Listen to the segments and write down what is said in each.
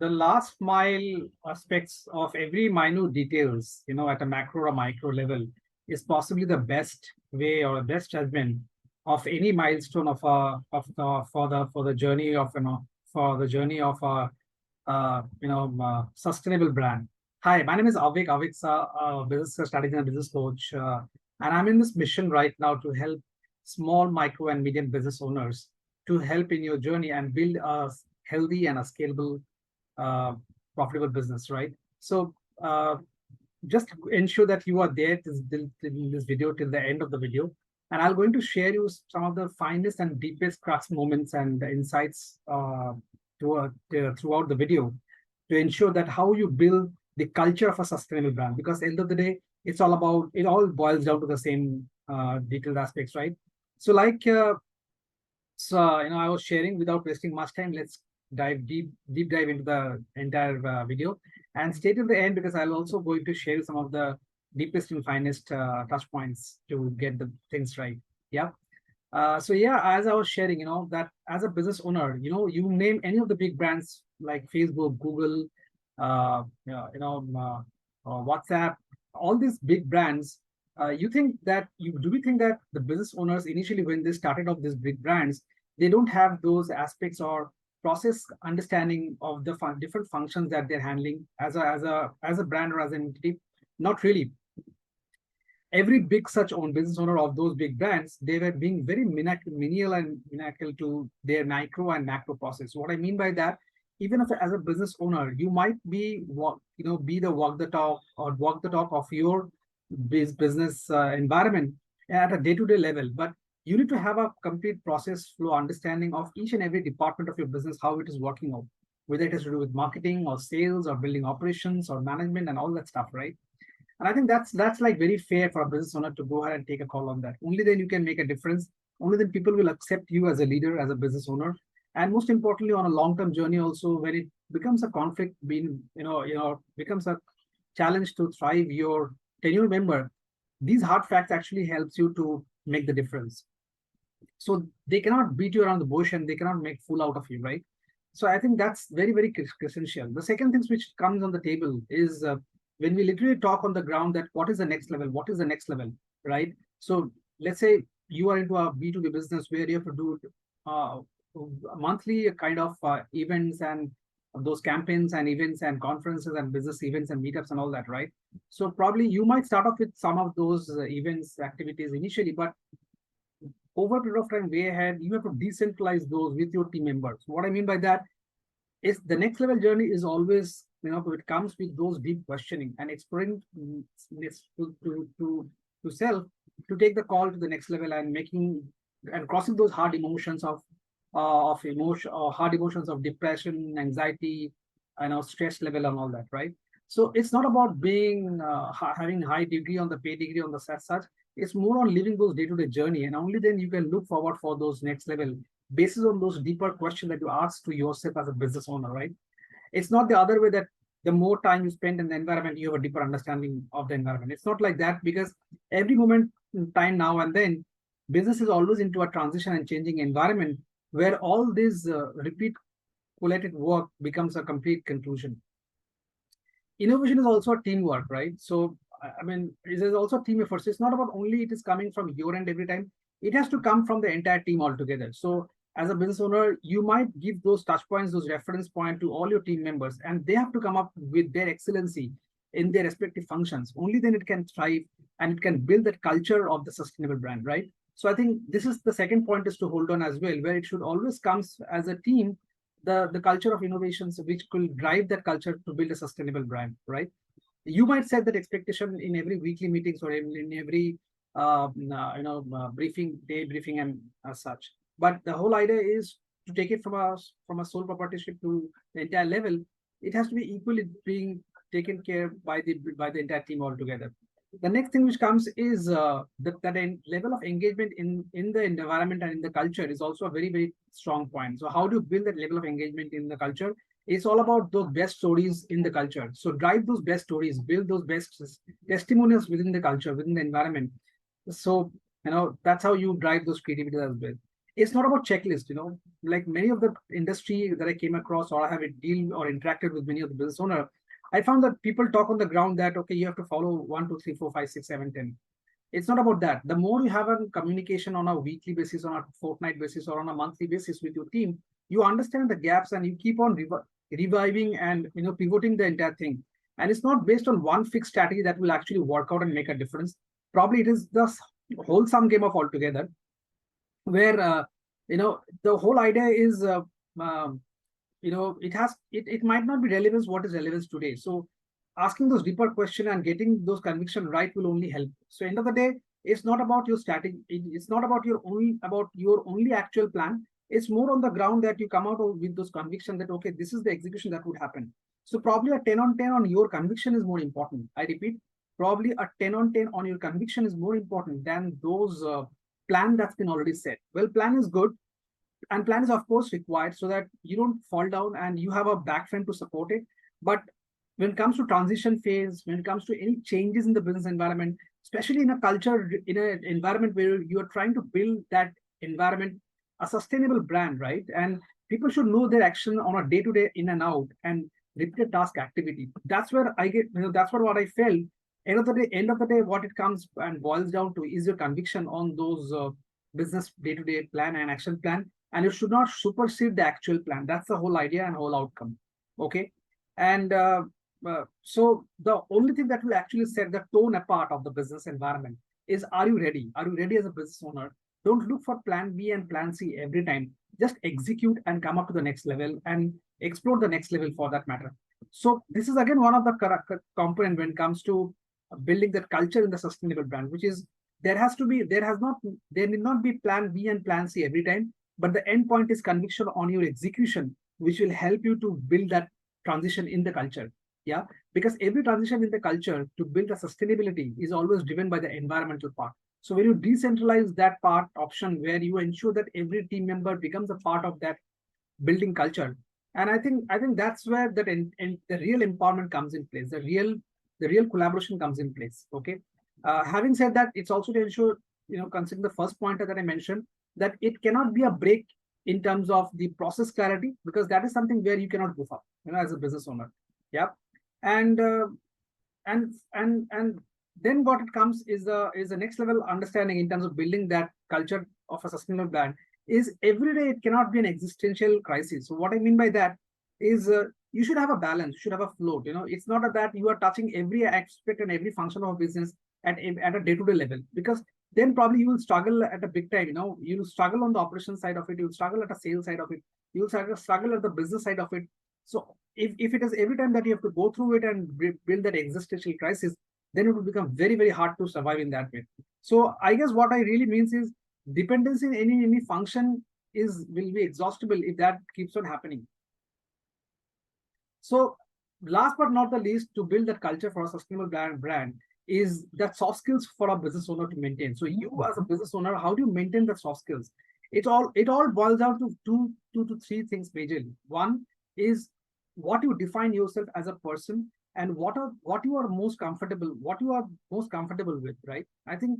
the last mile aspects of every minute details, at a macro or micro level, is possibly the best way or the best judgment of any milestone for the journey of a sustainable brand. Hi, my name is Avik, a business strategy and business coach, and I'm in this mission right now to help small, micro, and medium business owners to help in your journey and build a healthy and a scalable, uh, profitable business. Right. So, just ensure that you are there till this video till the end of the video, and I'm going to share you some of the finest and deepest crux moments and insights throughout the video to ensure that how you build the culture of a sustainable brand. Because at the end of the day, it all boils down to the same detailed aspects, right? So, I was sharing without wasting much time. Let's deep dive into the entire video and stay till the end because I'll also going to share some of the deepest and finest touch points to get the things right. Yeah. So yeah, as I was sharing, that as a business owner, you name any of the big brands like Facebook, Google, WhatsApp, all these big brands. Do we think that the business owners initially, when they started off these big brands, they don't have those aspects or process understanding of the different functions that they're handling as a brand or as an entity? Not really. Every big such own business owner of those big brands, they were being very menial and miniacal to their micro and macro process. What I mean by that, even if as a business owner, you might be the walk the talk or walk the talk of your business environment at a day-to-day level, but you need to have a complete process flow understanding of each and every department of your business, how it is working out, whether it has to do with marketing or sales or building operations or management and all that stuff, right? And I think that's like very fair for a business owner to go ahead and take a call on that. Only then you can make a difference. Only then people will accept you as a leader, as a business owner. And most importantly, on a long-term journey, also when it becomes a conflict, becomes a challenge to thrive your tenure member, these hard facts actually helps you to make the difference. So they cannot beat you around the bush and they cannot make fool out of you, right? So I think that's very, very essential. The second things which comes on the table is when we literally talk on the ground that what is the next level, what is the next level, right? So let's say you are into a B2B business where you have to do monthly kind of events and those campaigns and events and conferences and business events and meetups and all that, right? So probably you might start off with some of those events activities initially, but over a period of time way ahead, you have to decentralize those with your team members. What I mean by that is the next level journey is always, it comes with those deep questioning and exploring this to self to take the call to the next level and making and crossing those hard emotions of emotion or hard emotions of depression, anxiety, and stress level and all that, right? So it's not about being having high degree on the pay degree on the such. It's more on living those day-to-day journey, and only then you can look forward for those next level basis on those deeper questions that you ask to yourself as a business owner, right? It's not the other way that the more time you spend in the environment, you have a deeper understanding of the environment. It's not like that because every moment in time now and then, business is always into a transition and changing environment where all this repeat collated work becomes a complete conclusion. Innovation is also a teamwork, right? So, I mean, it is also team effort. So it's not about only it is coming from your end every time. It has to come from the entire team altogether. So as a business owner, you might give those touch points, those reference points to all your team members, and they have to come up with their excellency in their respective functions. Only then it can thrive and it can build that culture of the sustainable brand, right? So I think this is the second point is to hold on as well, where it should always comes as a team, the culture of innovations which could drive that culture to build a sustainable brand, right? You might set that expectation in every weekly meetings or in every day briefing and as such. But the whole idea is to take it from a sole proprietorship to the entire level. It has to be equally being taken care by the entire team altogether. The next thing which comes is that level of engagement in the environment and in the culture is also a very, very strong point. So how do you build that level of engagement in the culture? It's all about those best stories in the culture. So drive those best stories, build those best testimonials within the culture, within the environment. So that's how you drive those creativity as well. it's not about checklist, like many of the industry that I came across, or I have a deal or interacted with many of the business owner, I found that people talk on the ground that, okay, you have to follow 1, 2, 3, 4, 5, 6, 7, 10. It's not about that. The more you have a communication on a weekly basis, on a fortnight basis, or on a monthly basis with your team, you understand the gaps and you keep on reviving and pivoting the entire thing. And it's not based on one fixed strategy that will actually work out and make a difference. Probably it is the wholesome game of altogether, where the whole idea is it might not be relevance what is relevance today. So asking those deeper questions and getting those conviction right will only help. So end of the day, it's not about your static, it's not about your only actual plan. It's more on the ground that you come out with those conviction that, okay, this is the execution that would happen. So probably a 10 on 10 on your conviction is more important. I repeat, probably a 10 on 10 on your conviction is more important than those plan that's been already set. Well, plan is good, and plan is of course required so that you don't fall down and you have a back friend to support it. But when it comes to transition phase, when it comes to any changes in the business environment, especially in a culture, in an environment where you are trying to build that environment, a sustainable brand, right? And people should know their action on a day-to-day in and out and repeated task activity. That's where I get, that's what I felt. End of the day, what it comes and boils down to is your conviction on those business day-to-day plan and action plan, and it should not supersede the actual plan. That's the whole idea and whole outcome. Okay. And so the only thing that will actually set the tone apart of the business environment is, are you ready? Are you ready as a business owner? Don't look for plan B and plan C every time. Just execute and come up to the next level and explore the next level for that matter. So this is again one of the component when it comes to building that culture in the sustainable brand, which is there need not be plan B and plan C every time, but the end point is conviction on your execution, which will help you to build that transition in the culture. Yeah, because every transition in the culture to build a sustainability is always driven by the environmental part. So when you decentralize that part option, where you ensure that every team member becomes a part of that building culture, and I think that's where that the real empowerment comes in place. The real collaboration comes in place. Okay. Having said that, it's also to ensure, considering the first pointer that I mentioned, that it cannot be a break in terms of the process clarity, because that is something where you cannot goof up, as a business owner. Yeah. And then what it comes is the next level understanding in terms of building that culture of a sustainable brand is every day it cannot be an existential crisis. So what I mean by that is you should have a balance, you should have a float. It's not that you are touching every aspect and every function of business at a day-to-day level, because then probably you will struggle at a big time. You'll struggle on the operation side of it, you'll struggle at a sales side of it, you'll struggle at the business side of it. So if it is every time that you have to go through it and build that existential crisis, then it will become very, very hard to survive in that way. So I guess what I really means is dependency in any function will be exhaustible if that keeps on happening. So last but not the least, to build that culture for a sustainable brand is that soft skills for a business owner to maintain. So you as a business owner, how do you maintain the soft skills? It all boils down to two to three things majorly. One is what you define yourself as a person, and what you are most comfortable with, right? I think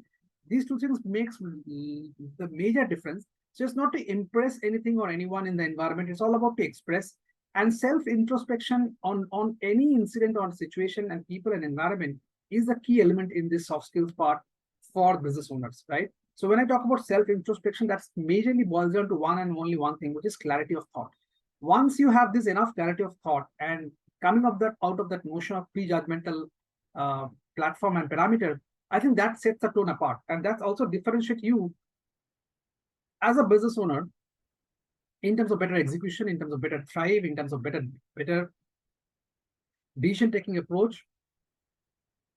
these two things makes the major difference. So it's not to impress anything or anyone in the environment. It's all about to express, and self introspection on any incident or situation and people and environment is the key element in this soft skills part for business owners, right? So when I talk about self introspection, that's majorly boils down to one and only one thing, which is clarity of thought. Once you have this enough clarity of thought and coming out of that notion of pre-judgmental platform and parameter, I think that sets the tone apart, and that's also differentiate you as a business owner in terms of better execution, in terms of better thrive, in terms of better decision taking approach,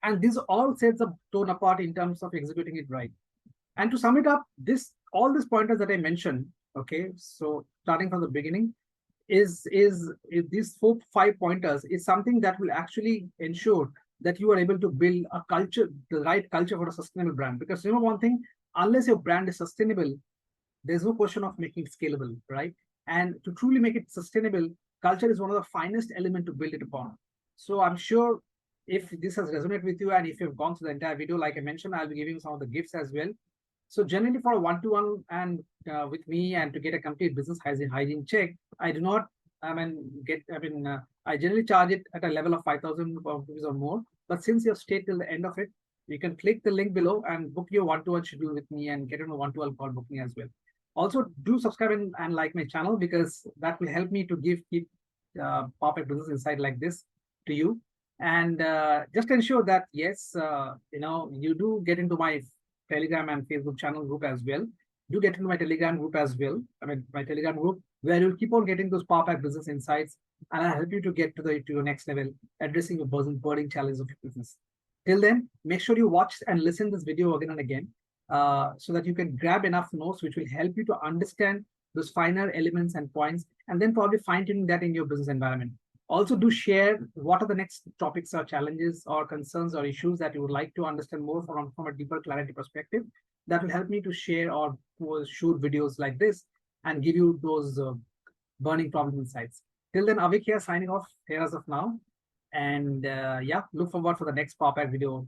and this all sets the tone apart in terms of executing it right. And to sum it up, all these pointers that I mentioned, okay, so starting from the beginning, is these 4-5 pointers is something that will actually ensure that you are able to build a culture, the right culture for a sustainable brand. Because remember one thing, unless your brand is sustainable, there's no question of making it scalable, right? And to truly make it sustainable, culture is one of the finest elements to build it upon. So I'm sure if this has resonated with you and if you've gone through the entire video, like I mentioned, I'll be giving some of the gifts as well. So generally for a one-to-one and with me and to get a complete business hygiene check, I do not, I generally charge it at a level of 5,000 rupees or more. But since you've stayed till the end of it, you can click the link below and book your one-to-one schedule with me and get on a one-to-one call booking as well. Also, do subscribe and like my channel, because that will help me to keep perfect business insight like this to you. And just ensure that, yes, you do get into my Telegram and Facebook channel group as well. Do get into my Telegram group as well. My Telegram group, where you'll keep on getting those power pack business insights, and I'll help you to get to your next level, addressing your burning challenges of your business. Till then, make sure you watch and listen this video again and again, so that you can grab enough notes which will help you to understand those finer elements and points, and then probably fine-tuning that in your business environment. Also, do share what are the next topics or challenges or concerns or issues that you would like to understand more from a deeper clarity perspective. That will help me to share or shoot videos like this and give you those burning problem insights. Till then, Avik here signing off here as of now. And yeah, look forward for the next pop-up video.